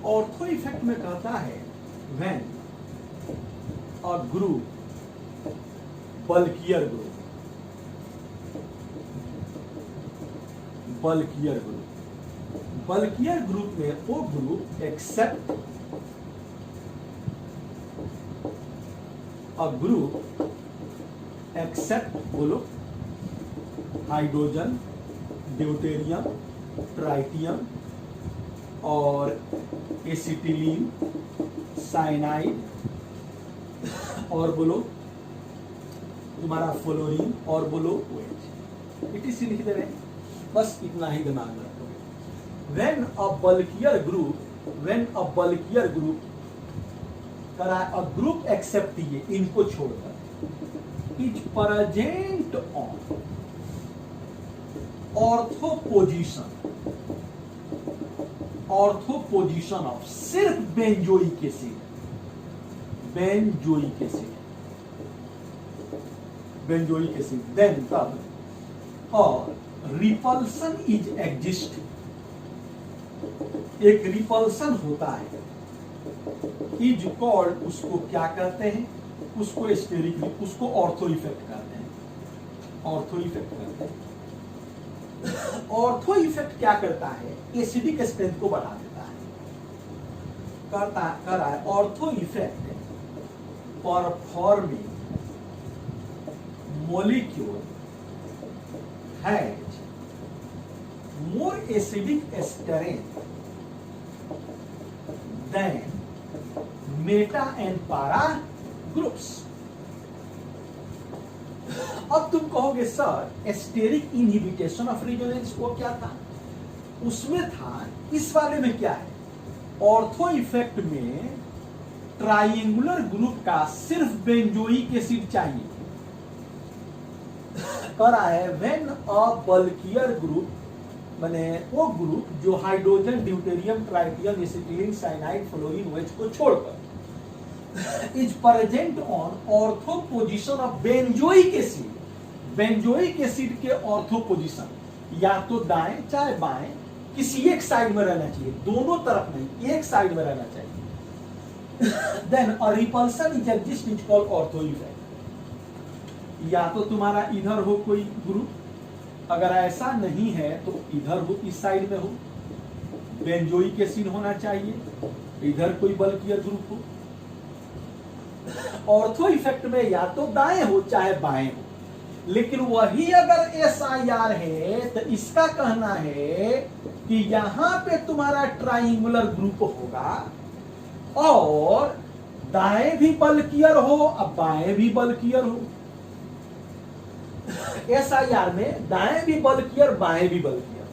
ऑर्थो इफेक्ट में कहता है when a group bulkier group, bulkier group, bulkier group में वो group except a group except बोलो हाइड्रोजन, ड्यूटेरियम, ट्राइटियम और एसिटिलीन, साइनाइड और बोलो तुम्हारा फ्लोरीन और बोलो OH। इटीसी लिख दे रहे हैं, बस इतना ही दिमाग में रखोगे। व्हेन अ बल्कियर ग्रुप करा अ ग्रुप एक्सेप्ट ये इनको छोड़कर is present on ortho position of सिर्फ benzoic acid, benzoic acid then तब और रिपल्सन इज एग्जिस्ट, एक रिपल्सन होता है, इज कॉल्ड उसको क्या कहते हैं, उसको स्टेरिक, उसको ऑर्थो इफेक्ट कहते हैं, ऑर्थो इफेक्ट कहते हैं। ऑर्थो इफेक्ट क्या करता है, एसिडिक स्ट्रेंथ को बढ़ा देता है, कर रहा है ortho effect performing molecule has more acidic strength than meta and para groups। अब तुम कहोगे सर एस्टेरिक इनहिबिटेशन ऑफ रेजोनेंस वो क्या था, उसमें था, इस वाले में क्या है, ऑर्थो इफेक्ट में ट्राइंगुलर ग्रुप का सिर्फ बेंजोइक एसिड चाहिए। करा है व्हेन अ बल्कियर ग्रुप, माने वो ग्रुप जो hydrogen, deuterium, tritium, acetylene, cyanide, fluorine, OH को छोड़कर is present on ortho position of benzoic acid, benzoic acid के ऑर्थो पोजीशन, या तो दाएं चाहे बाएं किसी एक साइड में रहना चाहिए, दोनों तरफ नहीं, एक साइड में रहना चाहिए। Then a repulsion is exist is called ortho effect. या तो तुम्हारा इधर हो कोई ग्रुप, अगर ऐसा नहीं है तो इधर हो, इस साइड में हो, बेंजोइक एसिड होना चाहिए, इधर कोई बल्कियर ग्रुप हो। ऑर्थो इफेक्ट में या तो दाएं हो चाहे बाएं हो, लेकिन वही अगर SIR है तो इसका कहना है कि यहां पे तुम्हारा ट्राइंगुलर ग्रुप होगा और दाएं भी बल्कियर हो अब बाएं भी बल्कियर हो। SIR में दाएं भी बल्कियर बाएं भी बल्कियर,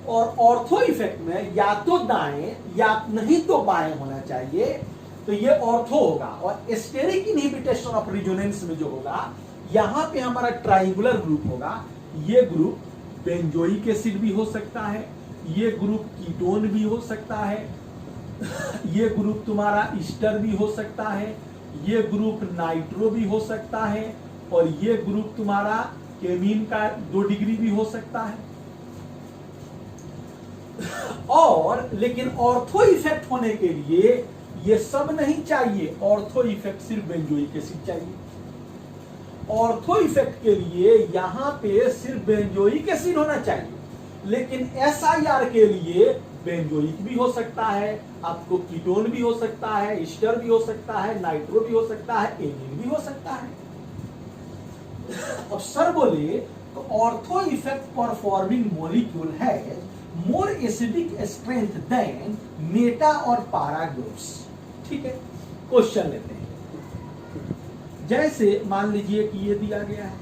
और ऑर्थो इफेक्ट में या तो दाएं या नहीं तो बाएं होना चाहिए, तो ये ऑर्थो होगा। और स्टेरिक इनहिबिटेशन ऑफ रेजोनेंस में जो होगा, यहां पे हमारा ट्राइंगुलर ग्रुप होगा। ये ग्रुप बेंजोइक एसिड भी हो सकता है, ये ग्रुप कीटोन भी हो सकता है, ये ग्रुप तुम्हारा ईस्टर भी हो सकता है, ये ग्रुप नाइट्रो भी हो सकता है, और ये ग्रुप तुम्हारा केमीन का 2 डिग्री भी हो सकता है। और लेकिन ऑर्थो इफेक्ट होने के लिए ये सब नहीं चाहिए, ऑर्थो इफेक्ट सिर्फ बेंजोइक एसिड चाहिए। ऑर्थो इफेक्ट के लिए यहां पे सिर्फ बेंजोइक एसिड होना चाहिए, लेकिन SIR के लिए बेंजोइक भी हो सकता है, आपको कीटोन भी हो सकता है, ईस्टर भी हो सकता है, नाइट्रो भी हो सकता है, एमीन भी हो सकता है। अब सर बोले तो ऑर्थो इफेक्ट परफॉर्मिंग मॉलिक्यूल है more acidic strength than meta और पारा ग्रुप्स। ठीक है, क्वेश्चन लेते हैं। जैसे मान लीजिए कि ये दिया गया है,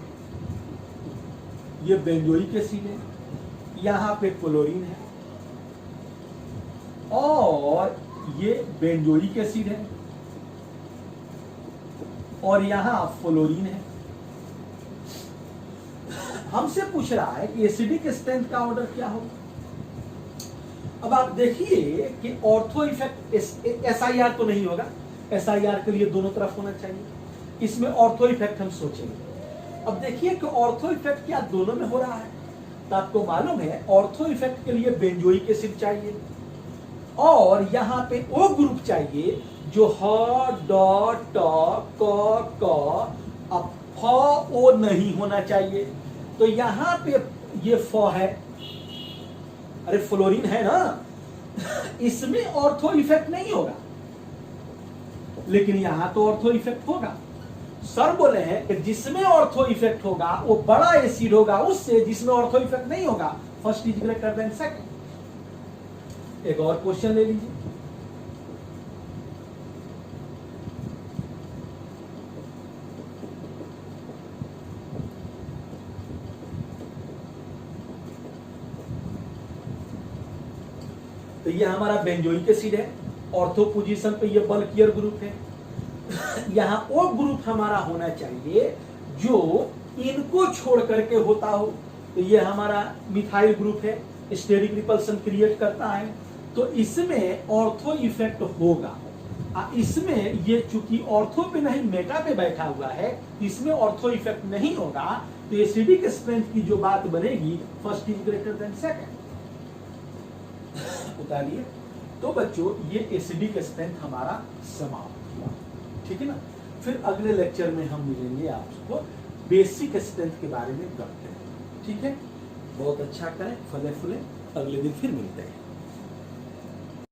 ये बेंजोइक एसिड है, यहां पे क्लोरीन है, और ये बेंजोइक एसिड है, और यहां फ्लोरीन है। हमसे पूछ रहा है कि एसिडिक स्ट्रेंथ का ऑर्डर क्या होगा। अब आप देखिए कि ऑर्थो इफेक्ट SIR तो नहीं होगा, SIR के लिए दोनों तरफ होना चाहिए, इसमें ऑर्थो इफेक्ट हम सोचेंगे। अब देखिए कि ऑर्थो इफेक्ट क्या दोनों में हो रहा है, तो आपको मालूम है ऑर्थो इफेक्ट के लिए बेंजोइक एसिड चाहिए, और यहां पे वो ग्रुप चाहिए जो ह ड ट क क FO नहीं होना चाहिए। तो यहां पे ये FO है, अरे फ्लोरीन है ना, इसमें ऑर्थो इफेक्ट नहीं होगा, लेकिन यहां तो ऑर्थो इफेक्ट होगा। सर बोले हैं कि जिसमें ऑर्थो इफेक्ट होगा वो बड़ा एसिड होगा उससे जिसमें ऑर्थो इफेक्ट नहीं होगा। First is greater than second. एक और क्वेश्चन ले लीजिए। तो ये हमारा बेंजोइक एसिड है, ऑर्थो पोजीशन पे ये बल्कियर ग्रुप है। यहां वो ग्रुप हमारा होना चाहिए जो इनको छोड़ करके होता हो। तो ये हमारा मिथाइल ग्रुप है, स्टेरिक रिपल्सन क्रिएट करता है, तो इसमें ऑर्थो इफेक्ट होगा। इसमें ये चूंकि ऑर्थो पे नहीं मेटा पे बैठा हुआ है, इसमें ऑर्थो इफेक्ट नहीं होगा। तो एसिडिक स्ट्रेंथ की जो बात बनेगी, first is greater than second. उतारिए। तो बच्चों ये एसिडिक स्ट्रेंथ हमारा समाप्त हुआ, ठीक है ना। फिर अगले लेक्चर में हम मिलेंगे आपको, बेसिक स्ट्रेंथ के बारे में करते हैं, ठीक है। बहुत अच्छा करें, फले फूले, अगले दिन फिर मिलते हैं।